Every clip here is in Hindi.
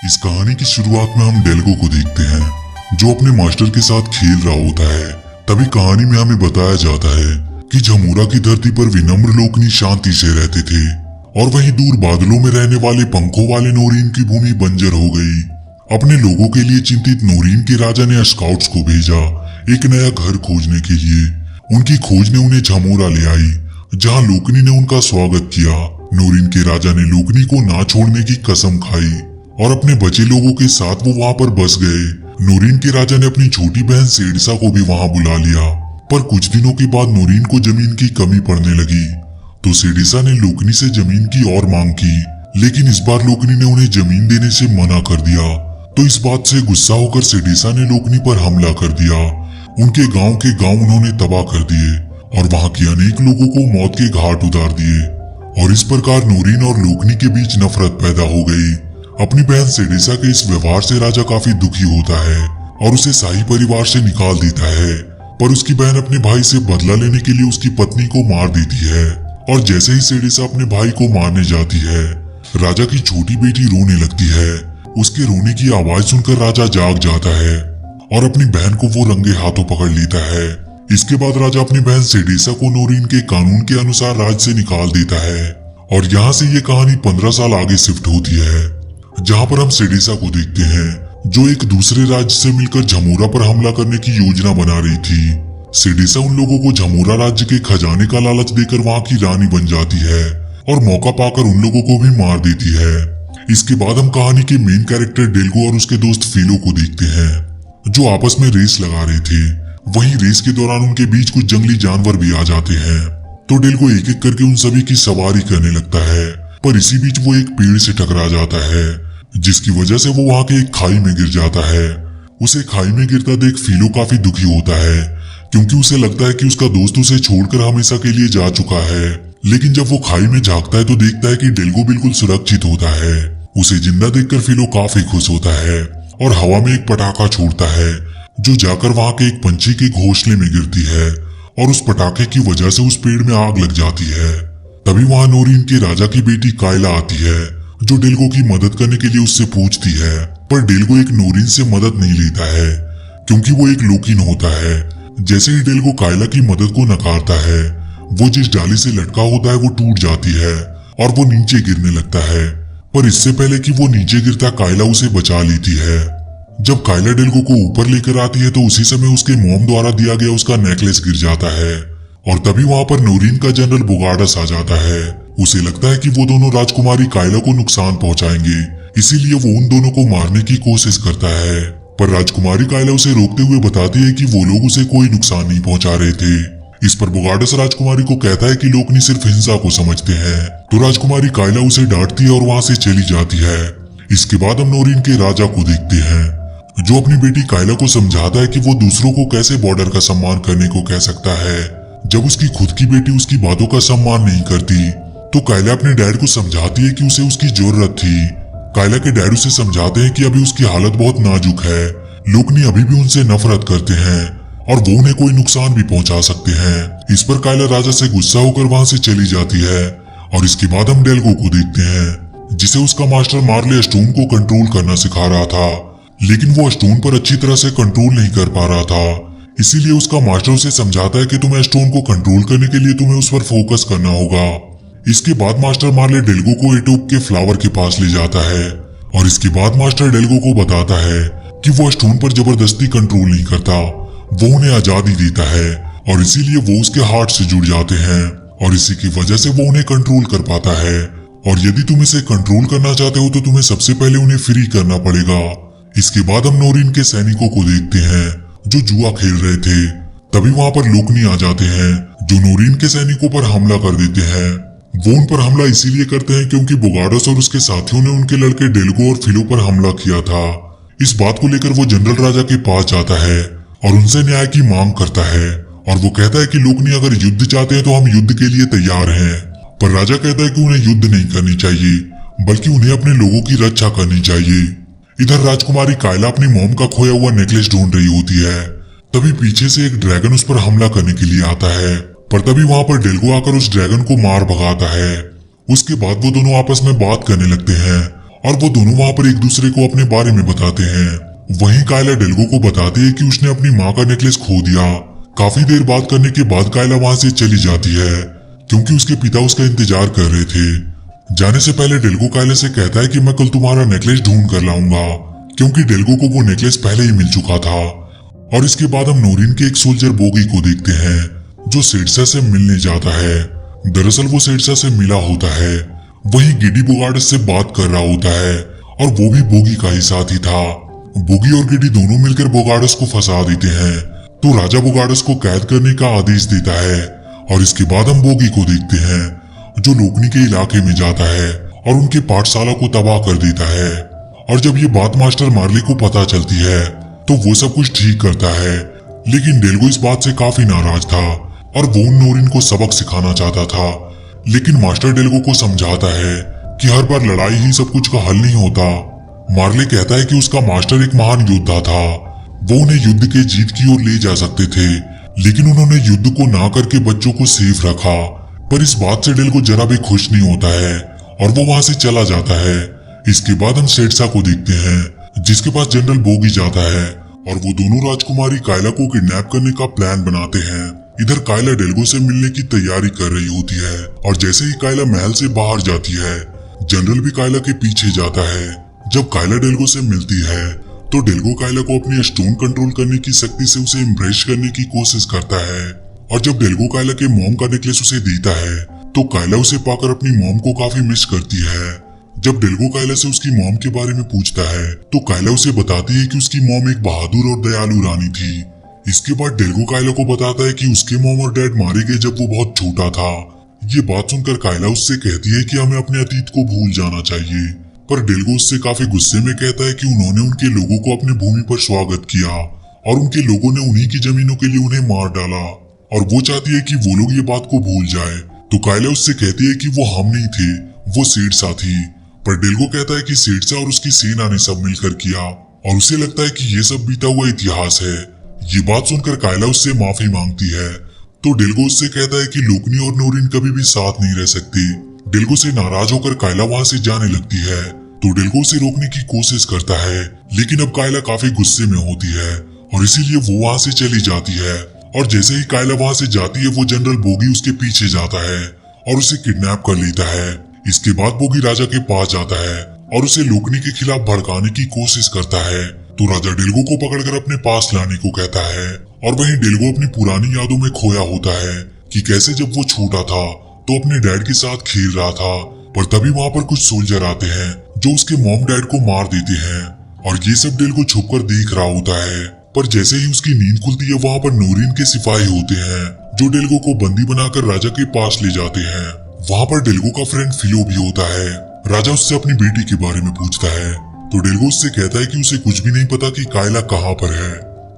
इस कहानी की शुरुआत में हम डेल्गो को देखते हैं जो अपने मास्टर के साथ खेल रहा होता है। तभी कहानी में हमें बताया जाता है कि झमूरा की धरती पर विनम्र लोकनी शांति से रहते थे और वहीं दूर बादलों में रहने वाले पंखों वाले नोरीन की भूमि बंजर हो गई। अपने लोगों के लिए चिंतित नोरीन के राजा ने स्काउट्स को भेजा एक नया घर खोजने के लिए। उनकी खोज ने उन्हें झमूरा ले आई जहां लोकनी ने उनका स्वागत किया। नोरीन के राजा ने लोकनी को ना छोड़ने की कसम खाई और अपने बचे लोगों के साथ वो वहां पर बस गए। नोरीन के राजा ने अपनी छोटी बहन सेडिसा को भी वहां बुला लिया। पर कुछ दिनों के बाद नोरीन को जमीन की कमी पड़ने लगी तो सेडिसा ने लोकनी से जमीन की और मांग की, लेकिन इस बार लोकनी ने उन्हें जमीन देने से मना कर दिया। तो इस बात से गुस्सा होकर सेडिसा ने लोकनी पर हमला कर दिया। उनके गांव उन्होंने तबाह कर दिए और वहां के अनेक लोगों को मौत के घाट उतार दिए। और इस प्रकार नोरीन और लोकनी के बीच नफरत पैदा हो गई। अपनी बहन सेडिसा के इस व्यवहार से राजा काफी दुखी होता है और उसे शाही परिवार से निकाल देता है। पर उसकी बहन अपने भाई से बदला लेने के लिए उसकी पत्नी को मार देती है और जैसे ही सेडिसा अपने भाई को मारने जाती है, राजा की छोटी बेटी रोने लगती है। उसके रोने की आवाज सुनकर राजा जाग जाता है और अपनी बहन को वो रंगे हाथों पकड़ लेता है। इसके बाद राजा अपनी बहन सेडिसा को नोरीन के कानून के अनुसार राज्य से निकाल देता है। और यहाँ से ये कहानी 15 साल आगे शिफ्ट होती है जहाँ पर हम सेडिसा को देखते हैं जो एक दूसरे राज्य से मिलकर झमूरा पर हमला करने की योजना बना रही थी। सेडिसा उन लोगों को झमूरा राज्य के खजाने का लालच देकर वहाँ की रानी बन जाती है और मौका पाकर उन लोगों को भी मार देती है। इसके बाद हम कहानी के मेन कैरेक्टर डेल्गो और उसके दोस्त फिलो को देखते हैं जो आपस में रेस लगा रहे थे। वहीं रेस के दौरान उनके बीच कुछ जंगली जानवर भी आ जाते हैं तो डेल्गो एक एक करके उन सभी की सवारी करने लगता है। पर इसी बीच वो एक पेड़ से टकरा जाता है जिसकी वजह से वो वहां के एक खाई में गिर जाता है। उसे खाई में गिरता देख फिलो काफी दुखी होता है क्योंकि उसे लगता है कि उसका दोस्त उसे छोड़कर हमेशा के लिए जा चुका है। लेकिन जब वो खाई में झांकता है तो देखता है कि डेल्गो बिल्कुल सुरक्षित होता है। उसे जिंदा देखकर फिलो काफी खुश होता है और हवा में एक पटाखा छोड़ता है जो जाकर वहां के एक पंछी के घोंसले में गिरती है और उस पटाखे की वजह से उस पेड़ में आग लग जाती है। तभी वहां नोरीन के राजा की बेटी कायला आती है जो डेल्गो की मदद करने के लिए उससे पूछती है। पर डेल्गो एक नोरीन से मदद नहीं लेता है क्योंकि वो एक लोकीन होता है। जैसे ही डेल्गो कायला की मदद को नकारता है, वो जिस डाली से लटका होता है वो टूट जाती है और वो नीचे गिरने लगता है। पर इससे पहले कि वो नीचे गिरता कायला उसे बचा लेती है। जब कायला डेल्गो को ऊपर लेकर आती है तो उसी समय उसके मॉम द्वारा दिया गया उसका नेकलेस गिर जाता है और तभी वहां पर नोरीन का जनरल बोगार्डस आ जाता है। उसे लगता है कि वो दोनों राजकुमारी कायला को नुकसान पहुंचाएंगे, इसीलिए वो उन दोनों को मारने की कोशिश करता है। पर राजकुमारी कायला उसे रोकते हुए बताती है कि वो लोग उसे कोई नुकसान नहीं पहुंचा रहे थे। इस पर बोगार्डस राजकुमारी को कहता है कि लोकनी सिर्फ हिंसा को समझते हैं। तो राजकुमारी कायला उसे डांटती है और वहां से चली जाती है। इसके बाद हम नोरीन के राजा को देखते हैं जो अपनी बेटी कायला को समझाता है कि वो दूसरों को कैसे बॉर्डर का सम्मान करने को कह सकता है जब उसकी खुद की बेटी उसकी बातों का सम्मान नहीं करती। तो कायला अपने डैड को समझाती है कि उसे उसकी जरूरत थी। कायला के डैड उसे समझाते हैं कि अभी उसकी हालत बहुत नाजुक है, लोकनी अभी भी उनसे नफरत करते हैं और वो उन्हें कोई नुकसान भी पहुंचा सकते हैं। इस पर कायला राजा से गुस्सा होकर वहां से चली जाती है। और इसके बाद हम डेल्गो को देखते हैं जिसे उसका मास्टर मार्ले स्टोन को कंट्रोल करना सिखा रहा था, लेकिन वो स्टोन पर अच्छी तरह से कंट्रोल नहीं कर पा रहा था। इसीलिए उसका मास्टर उसे समझाता है कि तुम्हें स्टोन को कंट्रोल करने के लिए तुम्हें उस पर फोकस करना होगा। इसके बाद मास्टर मार्ले डेल्गो को एटोप के फ्लावर के पास ले जाता है और इसके बाद मास्टर डेल्गो को बताता है कि वो स्टोन पर जबरदस्ती कंट्रोल नहीं करता, वो उन्हें आजादी देता है और इसीलिए वो उसके हार्ट से जुड़ जाते हैं और इसी की वजह से वो उन्हें कंट्रोल कर पाता है। और यदि तुम इसे कंट्रोल करना चाहते हो तो तुम्हें सबसे पहले उन्हें फ्री करना पड़ेगा। इसके बाद हम नोरीन के सैनिकों को देखते हैं जो जुआ खेल रहे थे। तभी वहां पर लोकनी आ जाते हैं जो नोरीन के सैनिकों पर हमला कर देते हैं। वो उन पर हमला इसीलिए करते हैं क्योंकि बोगार्डस और उसके साथियों ने उनके लड़के डेल्गो और फिलो पर हमला किया था। इस बात को लेकर वो जनरल राजा के पास जाता है और उनसे न्याय की मांग करता है और वो कहता है कि लोकनी अगर युद्ध चाहते हैं तो हम युद्ध के लिए तैयार हैं। पर राजा कहता है कि उन्हें युद्ध नहीं करनी चाहिए बल्कि उन्हें अपने लोगों की रक्षा करनी चाहिए। इधर राजकुमारी कायला अपनी मॉम का खोया हुआ नेकलेस ढूंढ रही होती है। तभी पीछे से एक ड्रैगन उस पर हमला करने के लिए आता है, पर तभी वहां पर डेल्गो आकर उस ड्रैगन को मार भगाता है। उसके बाद वो दोनों आपस में बात करने लगते हैं और वो दोनों वहाँ पर एक दूसरे को अपने बारे में बताते हैं। वहीं कायला डेल्गो को बताती है कि उसने अपनी माँ का नेकलेस खो दिया। काफी देर बात करने के बाद कायला वहाँ से चली जाती है क्योंकि उसके पिता उसका इंतजार कर रहे थे। जाने से पहले डेल्गो कायला से कहता है कि मैं कल तुम्हारा नेकलेस ढूंढ कर लाऊंगा, क्योंकि डेल्गो को वो नेकलेस पहले ही मिल चुका था। और इसके बाद हम नोरिन के एक सोल्जर बोगी को देखते हैं जो सिरसा से मिलने जाता है। दरअसल वो सिरसा से मिला होता है, वहीं गिडी बोगार्डस से बात कर रहा होता है और वो भी बोगी का ही साथी था। बोगी और गिडी दोनों मिलकर बोगार्डस को फंसा देते हैं, तो राजा बोगार्डस को कैद करने का आदेश देता है। और इसके बाद हम बोगी को देखते हैं जो लोकनी के इलाके में जाता है और उनके पाठशाला को तबाह कर देता है। और जब ये बात मास्टर मार्ले को पता चलती है तो वो सब कुछ ठीक करता है, लेकिन डेल्गो इस बात से काफी नाराज था और वो नोरिन को सबक सिखाना चाहता था। लेकिन मास्टर डेल्गो को समझाता है कि हर बार लड़ाई ही सब कुछ का हल नहीं होता। मार्ले कहता है कि उसका मास्टर एक महान योद्धा था, वो उन्हें युद्ध के जीत की ओर ले जा सकते थे, लेकिन उन्होंने युद्ध को ना करके बच्चों को सेफ रखा। पर इस बात से डेल्गो जरा भी खुश नहीं होता है और वो वहां से चला जाता है। इसके बाद हम सेट्सा को देखते हैं जिसके पास जनरल बोगी जाता है और वो दोनों राजकुमारी कायला को किडनैप करने का प्लान बनाते हैं। इधर कायला डेल्गो से मिलने की तैयारी कर रही होती है और जैसे ही कायला महल से बाहर जाती है, जनरल भी कायला के पीछे जाता है। जब कायला डेल्गो से मिलती है तो डेल्गो कायला को अपनी स्टोन कंट्रोल करने की शक्ति से उसे इम्प्रेस करने की कोशिश करता है। और जब डेल्गो कायला के मॉम का नेकलेस उसे देता है तो कायला उसे पाकर अपनी मॉम को काफी मिस करती है। जब डेल्गो कायला से उसकी मॉम के बारे में पूछता है तो कायला उसे बताती है कि उसकी मॉम एक बहादुर और दयालु रानी थी। इसके बाद डेल्गो कायला को बताता है कि उसके मॉम और डैड मारे गए जब वो बहुत छोटा था। ये बात सुनकर कायला उससे कहती है कि हमें अपने अतीत को भूल जाना चाहिए, पर डेल्गो उससे काफी गुस्से में कहता है कि उन्होंने उनके लोगों को अपनी भूमि पर स्वागत किया और उनके लोगों ने उन्हीं की जमीनों के लिए उन्हें मार डाला और वो चाहती है कि वो लोग ये बात को भूल जाए। तो कायला उससे कहती है कि वो हम नहीं थे, वो सिरसा थी। पर डेल्गो कहता है कि सिरसा और उसकी सेना ने सब मिलकर किया और उसे लगता है कि ये सब बीता हुआ इतिहास है। ये बात सुनकर कायला उससे माफी मांगती है तो डेल्गो उससे कहता है कि लोकनी और नोरिन कभी भी साथ नहीं रह सकती। डेल्गो से नाराज होकर कायला वहां से जाने लगती है तो डेल्गो उसे रोकने की कोशिश करता है, लेकिन अब कायला काफी गुस्से में होती है और इसीलिए वो वहां से चली जाती है। और जैसे ही कायला वहां से जाती है वो जनरल बोगी उसके पीछे जाता है और उसे किडनैप कर लेता है। इसके बाद बोगी राजा के पास जाता है और उसे लोकनी के खिलाफ भड़काने की कोशिश करता है। तो राजा डेल्गो को पकड़कर अपने पास लाने को कहता है और वहीं डेल्गो अपनी पुरानी यादों में खोया होता है कि कैसे जब वो छोटा था तो अपने डैड के साथ खेल रहा था। पर तभी वहां पर कुछ सोल्जर आते हैं जो उसके मॉम डैड को मार देते हैं और ये सब डेल्गो छुपकर देख रहा होता है। पर जैसे ही उसकी नींद खुलती है वहां पर नोरिन के सिपाही होते हैं जो डेल्गो को बंदी बनाकर राजा के पास ले जाते हैं। वहां पर डेल्गो का फ्रेंड फिलो भी होता है। राजा उससे अपनी बेटी के बारे में पूछता है तो डेल्गो उससे कहता है कि उसे कुछ भी नहीं पता कि कायला कहाँ पर है।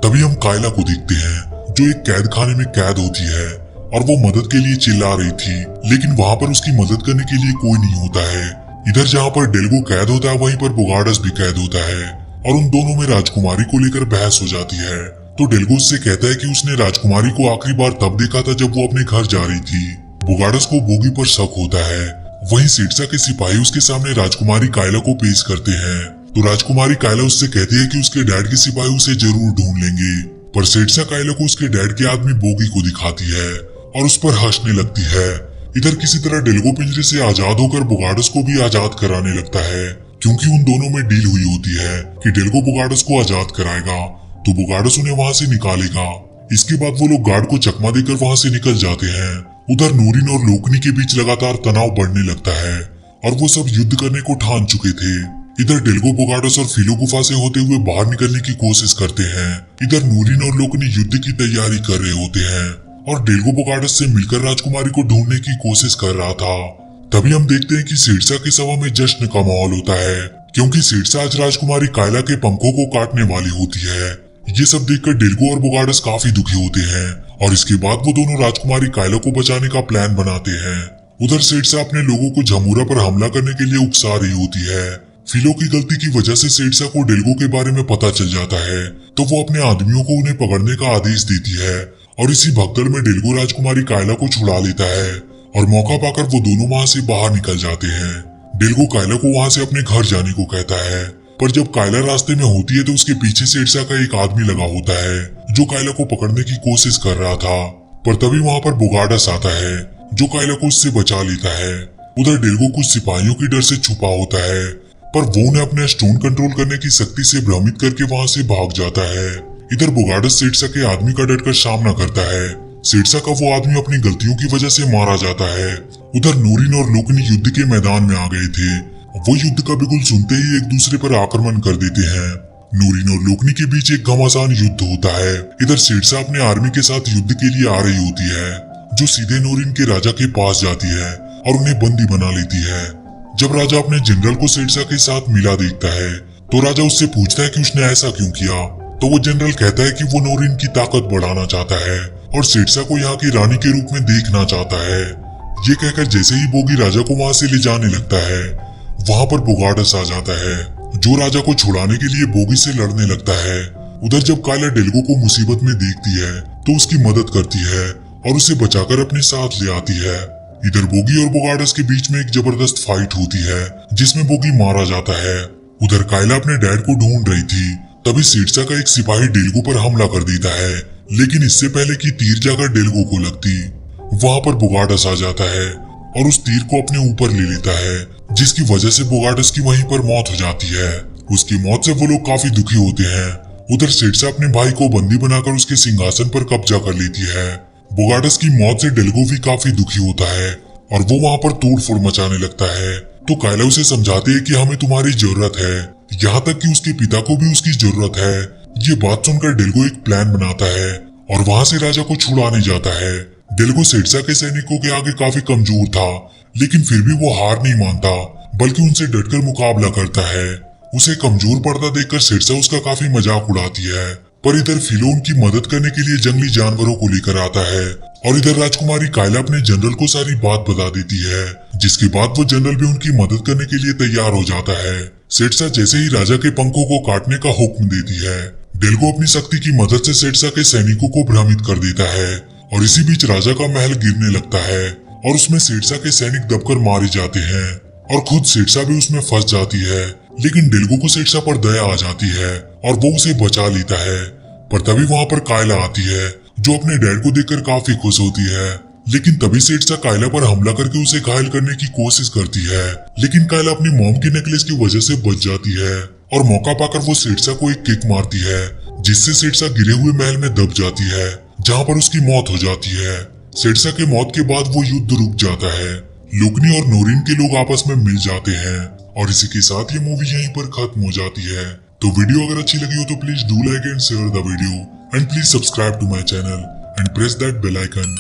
तभी हम कायला को देखते हैं जो एक कैद खाने में कैद होती है और वो मदद के लिए चिल्ला रही थी, लेकिन वहां पर उसकी मदद करने के लिए कोई नहीं होता है। इधर जहाँ पर डेल्गो कैद होता है वहीं पर बोगार्डस भी कैद होता है और उन दोनों में राजकुमारी को लेकर बहस हो जाती है। तो डेल्गो उससे कहता है कि उसने राजकुमारी को आखिरी बार तब देखा था जब वो अपने घर जा रही थी। बोगार्डस को बोगी पर शक होता है। वहीं सिरसा के सिपाही उसके सामने राजकुमारी कायला को पेश करते हैं तो राजकुमारी कायला उससे कहती है कि उसके डैड के सिपाही उसे जरूर ढूंढ लेंगे। पर सिरसा कायला को उसके डैड के आदमी बोगी को दिखाती है और उस पर हंसने लगती है। इधर किसी तरह डेल्गो पिंजरे से आजाद होकर बोगार्डस को भी आजाद कराने लगता है, क्योंकि उन दोनों में डील हुई होती है कि डेल्गो बोगार्डस को आजाद कराएगा तो बोगार्डस उन्हें वहां से निकालेगा। इसके बाद वो लोग गार्ड को चकमा देकर वहां से निकल जाते हैं। उधर नोरिन और लोकनी के बीच लगातार तनाव बढ़ने लगता है और वो सब युद्ध करने को ठान चुके थे। इधर डेल्गो बोगार्डस और फिलो गुफा से होते हुए बाहर निकलने की कोशिश करते हैं। इधर नोरिन और लोकनी युद्ध की तैयारी कर रहे होते हैं और डेल्गो बोगार्डस से मिलकर राजकुमारी को ढूंढने की कोशिश कर रहा था। तभी हम देखते हैं कि सिरसा की सभा में जश्न का माहौल होता है, क्योंकि सिरसा आज राजकुमारी कायला के पंखों को काटने वाली होती है। ये सब देखकर डेल्गो और बोगार्डस काफी दुखी होते हैं और इसके बाद वो दोनों राजकुमारी कायला को बचाने का प्लान बनाते हैं। उधर सिरसा अपने लोगों को झमूरा पर हमला करने के लिए उकसा रही होती है। फिलो की गलती की वजह से सिरसा को डेल्गो के बारे में पता चल जाता है तो वो अपने आदमियों को उन्हें पकड़ने का आदेश देती है और इसी भगदड़ में डेल्गो राजकुमारी कायला को छुड़ा लेता है और मौका पाकर वो दोनों वहां से बाहर निकल जाते हैं। डेल्गो कायला को वहां से अपने घर जाने को कहता है, पर जब कायला रास्ते में होती है तो उसके पीछे सेड्सा का एक आदमी लगा होता है जो कायला को पकड़ने की कोशिश कर रहा था। पर तभी वहां पर बोगार्डस आता है जो कायला को उससे बचा लेता है। उधर डेल्गो कुछ सिपाहियों के डर से छुपा होता है, पर वो उन्हें अपने स्टोन कंट्रोल करने की शक्ति से भ्रमित करके वहां से भाग जाता है। इधर बोगार्डस सेड्सा के आदमी का डटकर सामना करता है। सेड्सा का वो आदमी अपनी गलतियों की वजह से मारा जाता है। उधर नोरिन और लोकनी युद्ध के मैदान में आ गए थे। वो युद्ध का बिगुल सुनते ही एक दूसरे पर आक्रमण कर देते हैं। नोरिन और लोकनी के बीच एक घमासान युद्ध होता है। इधर सेड्सा अपने आर्मी के साथ युद्ध के लिए आ रही होती है, जो सीधे नोरिन के राजा के पास जाती है और उन्हें बंदी बना लेती है। जब राजा अपने जनरल को सेड्सा के साथ मिला देखता है तो राजा उससे पूछता है कि उसने ऐसा क्यों किया। तो वो जनरल कहता है कि वो नोरिन की ताकत बढ़ाना चाहता है और सेड्सा को यहाँ की रानी के रूप में देखना चाहता है। ये कहकर जैसे ही बोगी राजा को वहां से ले जाने लगता है, वहां पर बोगार्डस आ जाता है जो राजा को छुड़ाने के लिए बोगी से लड़ने लगता है। उधर जब कायला डेल्गो को मुसीबत में देखती है तो उसकी मदद करती है और उसे बचाकर अपने साथ ले आती है। इधर बोगी और बोगार्डस के बीच में एक जबरदस्त फाइट होती है जिसमें बोगी मारा जाता है। उधर कायला अपने डैड को ढूंढ रही थी, तभी सेड्सा का एक सिपाही डेल्गो पर हमला कर देता है, लेकिन इससे पहले कि तीर जाकर डेल्गो को लगती, वहां पर बोगार्डस आ जाता है और उस तीर को अपने ऊपर ले लेता है, जिसकी वजह से बोगार्डस की वहीं पर मौत हो जाती है। उसकी मौत से वो लोग काफी दुखी होते हैं। उधर सेड्सा अपने भाई को बंदी बनाकर उसके सिंहासन पर कब्जा कर लेती है। बोगार्डस की मौत से डेल्गो भी काफी दुखी होता है और वो वहां पर तोड़फोड़ मचाने लगता है। तो कायला उसे समझाती है कि हमें तुम्हारी जरूरत है, यहाँ तक कि उसके पिता को भी उसकी जरूरत है। ये बात सुनकर डेल्गो एक प्लान बनाता है और वहां से राजा को छुड़ाने जाता है। डेल्गो सेड्सा के सैनिकों के आगे काफी कमजोर था, लेकिन फिर भी वो हार नहीं मानता, बल्कि उनसे डटकर मुकाबला करता है। उसे कमजोर पड़ता देखकर सेड्सा उसका काफी मजाक उड़ाती है। पर इधर फिलो उनकी मदद करने के लिए जंगली जानवरों को लेकर आता है और इधर राजकुमारी कायला अपने जनरल को सारी बात बता देती है, जिसके बाद वो जनरल भी उनकी मदद करने के लिए तैयार हो जाता है। सेड्सा जैसे ही राजा के पंखों को काटने का हुक्म देती है, डेल्गो अपनी शक्ति की मदद से सेड्सा के सैनिकों को भ्रमित कर देता है और इसी बीच राजा का महल गिरने लगता है और उसमें सेड्सा के सैनिक दबकर मारे जाते हैं और खुद सेड्सा भी उसमें फंस जाती है। लेकिन डेल्गो को सेड्सा पर दया आ जाती है और वो उसे बचा लेता है। पर तभी वहां पर कायला आती है जो अपने डैड को देखकर काफी खुश होती है। लेकिन तभी सेड्सा कायला पर हमला करके उसे घायल करने की कोशिश करती है, लेकिन कायला अपनी मॉम के नेकलेस की वजह से बच जाती है और मौका पाकर वो सेड्सा को एक किक मारती है, जिससे सेड्सा गिरे हुए महल में दब जाती है, जहां पर उसकी मौत हो जाती है। सेड्सा के मौत के बाद वो युद्ध रुक जाता है। लोकनी और नोरिन के लोग आपस में मिल जाते हैं और इसी के साथ ये मूवी यहीं पर खत्म हो जाती है। तो वीडियो अगर अच्छी लगी हो तो please do like and share the video and please subscribe to my channel and press that bell icon.